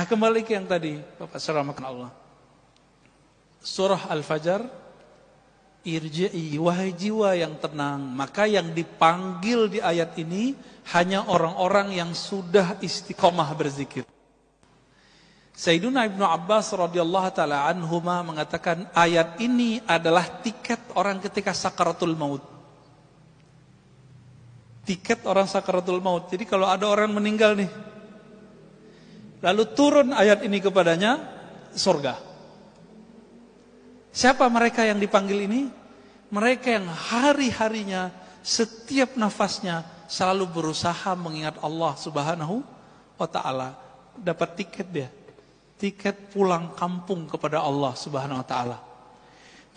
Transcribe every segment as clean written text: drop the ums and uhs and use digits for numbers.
Kembali ke yang tadi, Bapak selamatkan Allah. Surah Al-Fajr, irji'i, wahai jiwa yang tenang. Maka yang dipanggil di ayat ini hanya orang-orang yang sudah istiqomah berzikir. Sayyiduna Ibnu Abbas radhiyallahu taala anhuma mengatakan ayat ini adalah tiket orang ketika sakaratul maut. Tiket orang sakaratul maut. Jadi kalau ada orang meninggal nih, lalu turun ayat ini kepadanya, surga. Siapa mereka yang dipanggil ini? Mereka yang hari-harinya, setiap nafasnya selalu berusaha mengingat Allah Subhanahu wa taala. Dapat tiket dia. Tiket pulang kampung kepada Allah Subhanahu wa taala.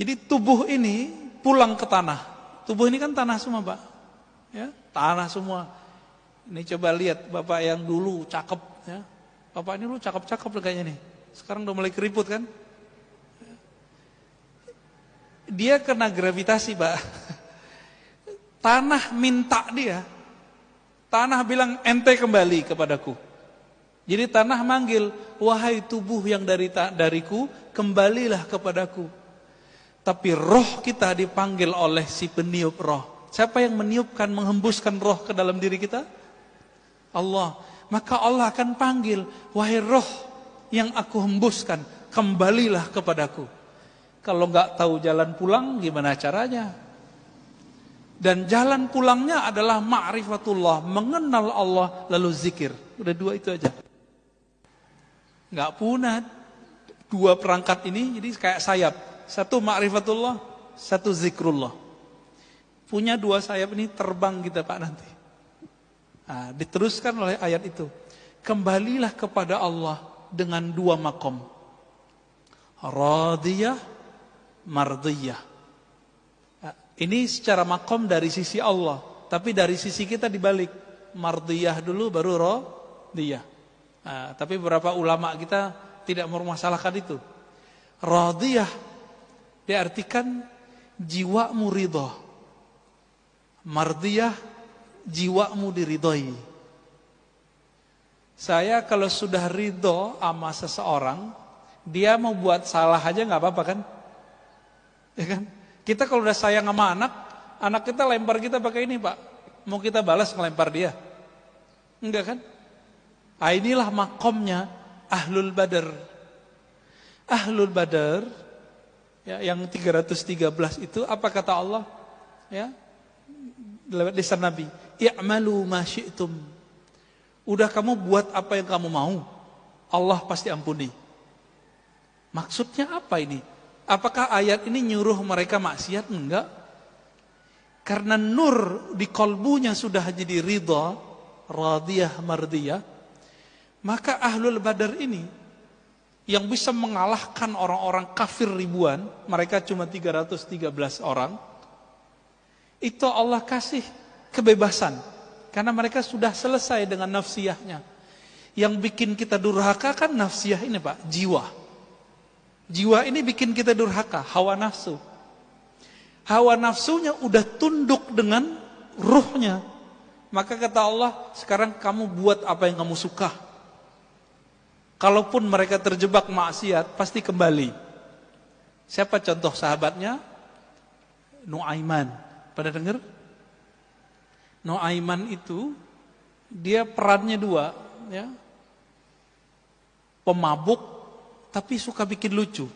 Jadi tubuh ini pulang ke tanah. Tubuh ini kan tanah semua, Pak. Ya, tanah semua. Ini coba lihat Bapak yang dulu cakep ya. Bapak ini dulu cakep-cakep kayaknya nih. Sekarang udah mulai keriput kan? Dia kena gravitasi, Pak. Tanah minta dia. Tanah bilang ente kembali kepadaku. Jadi tanah manggil, wahai tubuh yang dariku, kembalilah kepadaku. Tapi roh kita dipanggil oleh si peniup roh. Siapa yang meniupkan, menghembuskan roh ke dalam diri kita? Allah. Maka Allah akan panggil, wahai roh yang aku hembuskan, kembalilah kepadaku. Kalau nggak tahu jalan pulang, gimana caranya? Dan jalan pulangnya adalah ma'rifatullah, mengenal Allah lalu zikir. Udah dua itu aja. Nggak punah dua perangkat ini, jadi kayak sayap. Satu ma'rifatullah, satu zikrullah. Punya dua sayap ini terbang kita Pak nanti. Nah, diteruskan oleh ayat itu. Kembalilah kepada Allah dengan dua makom. Radiyah, mardiyah. Nah, ini secara makom dari sisi Allah. Tapi dari sisi kita dibalik. Mardiyah dulu baru radiyah. Nah, tapi beberapa ulama kita tidak mempermasalahkan itu. Radiyah diartikan jiwamu ridha. Mardiyah jiwamu diridhoi. Saya kalau sudah ridho sama seseorang, dia mau buat salah aja nggak apa-apa kan? Ya kan? Kita kalau udah sayang sama anak kita lempar kita pakai ini Pak. Mau kita balas ngelempar dia? Enggak kan? Inilah makomnya Ahlul Badar. Ahlul Badar ya, yang 313 itu apa kata Allah? Ya, lewat lisan Nabi, i'malu ma syi'tum. Udah kamu buat apa yang kamu mau, Allah pasti ampuni. Maksudnya apa ini? Apakah ayat ini nyuruh mereka maksiat? Enggak. Karena nur di kolbunya sudah jadi ridha, radiyah, mardiyah. Maka Ahlul Badar ini yang bisa mengalahkan orang-orang kafir ribuan, mereka cuma 313 orang. Itu Allah kasih kebebasan karena mereka sudah selesai dengan nafsiyahnya. Yang bikin kita durhaka kan nafsiyah ini Pak, jiwa. Jiwa ini bikin kita durhaka, hawa nafsu. Hawa nafsunya udah tunduk dengan ruhnya. Maka kata Allah, sekarang kamu buat apa yang kamu suka. Kalaupun mereka terjebak maksiat, pasti kembali. Siapa contoh sahabatnya? Nuaiman. Pada dengar? Nuaiman itu, dia perannya dua. Ya. Pemabuk, tapi suka bikin lucu.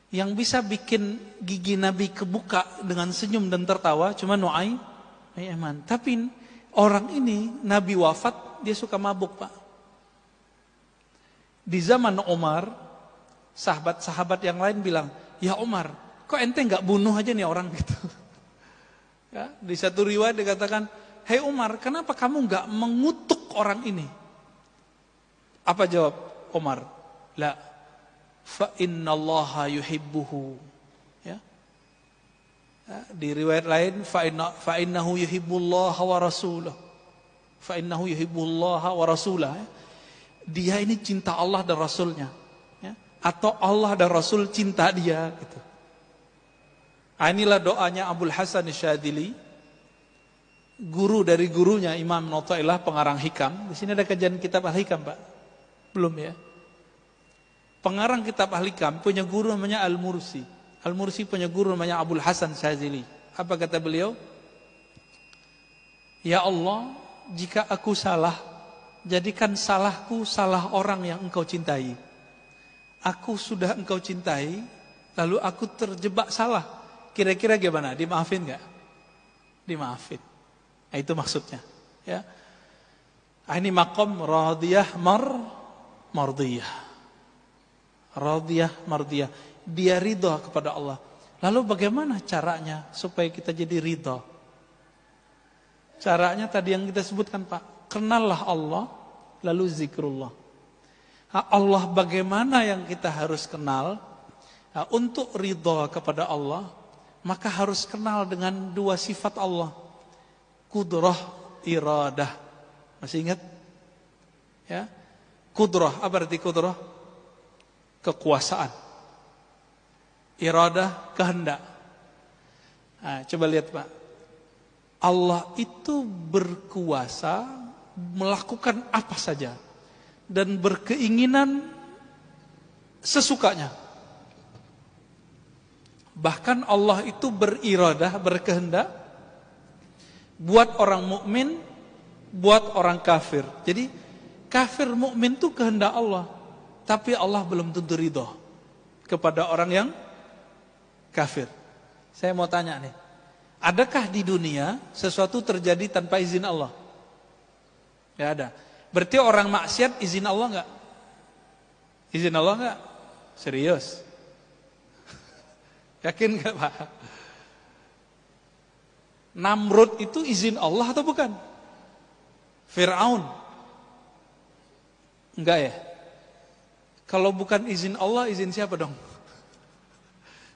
Yang bisa bikin gigi Nabi kebuka dengan senyum dan tertawa, cuma Nuaiman. Tapi orang ini, Nabi wafat, dia suka mabuk Pak. Di zaman Umar, sahabat-sahabat yang lain bilang, ya Umar, kok ente nggak bunuh aja nih orang gitu. Ya, di satu riwayat dikatakan, hei Umar, kenapa kamu nggak mengutuk orang ini? Apa jawab Umar? La, fa innallaha yuhibbuhu. Ya. Ya, di riwayat lain, fa innahu yuhibbullaha wa rasulah. Fa innahu yuhibbullaha wa rasulah. Ya. Dia ini cinta Allah dan Rasulnya ya? Atau Allah dan Rasul cinta dia gitu. Inilah doanya Abul Hasan Syadzili, guru dari gurunya Imam Ibnu Athaillah pengarang Hikam. Di sini ada kajian kitab Al-Hikam Pak. Belum ya. Pengarang kitab Ahlikam punya guru namanya Al-Mursi. Al-Mursi punya guru namanya Abul Hasan Syazili. Apa kata beliau? Ya Allah, jika aku salah, jadikan salahku salah orang yang engkau cintai. Aku sudah engkau cintai, lalu aku terjebak salah. Kira-kira gimana? Dimaafin gak? Dimaafin. Nah, itu maksudnya. Ya. Ini maqam radiyah mardiyah. Radiyah mardiyah. Dia ridha kepada Allah. Lalu bagaimana caranya supaya kita jadi ridha? Caranya tadi yang kita sebutkan, Pak. Kenallah Allah, lalu zikrullah. Allah bagaimana yang kita harus kenal? Untuk ridha kepada Allah, maka harus kenal dengan dua sifat Allah. Kudrah, iradah. Masih ingat? Ya. Kudrah, apa arti kudrah? Kekuasaan. Iradah, kehendak. Nah, coba lihat, Pak. Allah itu berkuasa melakukan apa saja dan berkeinginan sesukanya. Bahkan Allah itu beriradah, berkehendak buat orang mukmin, buat orang kafir. Jadi kafir mukmin itu kehendak Allah, tapi Allah belum tentu ridha kepada orang yang kafir. Saya mau tanya nih, adakah di dunia sesuatu terjadi tanpa izin Allah? Tidak ada. Berarti orang maksiat izin Allah enggak? Izin Allah enggak? Serius? Yakin enggak, Pak? Namrud itu izin Allah atau bukan? Fir'aun? Enggak ya? Kalau bukan izin Allah, izin siapa dong?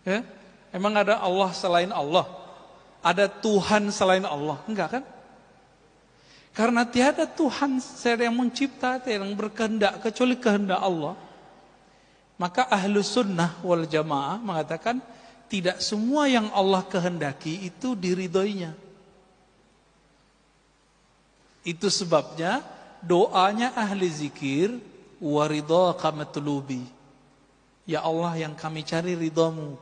Ya? Emang ada Allah selain Allah? Ada Tuhan selain Allah? Enggak kan? Karena tiada Tuhan yang mencipta, yang berkehendak kecuali kehendak Allah. Maka ahlu sunnah wal jamaah mengatakan tidak semua yang Allah kehendaki itu diridhoinya. Itu sebabnya doanya ahli zikir waridhaka matlubi. Ya Allah, yang kami cari ridhamu.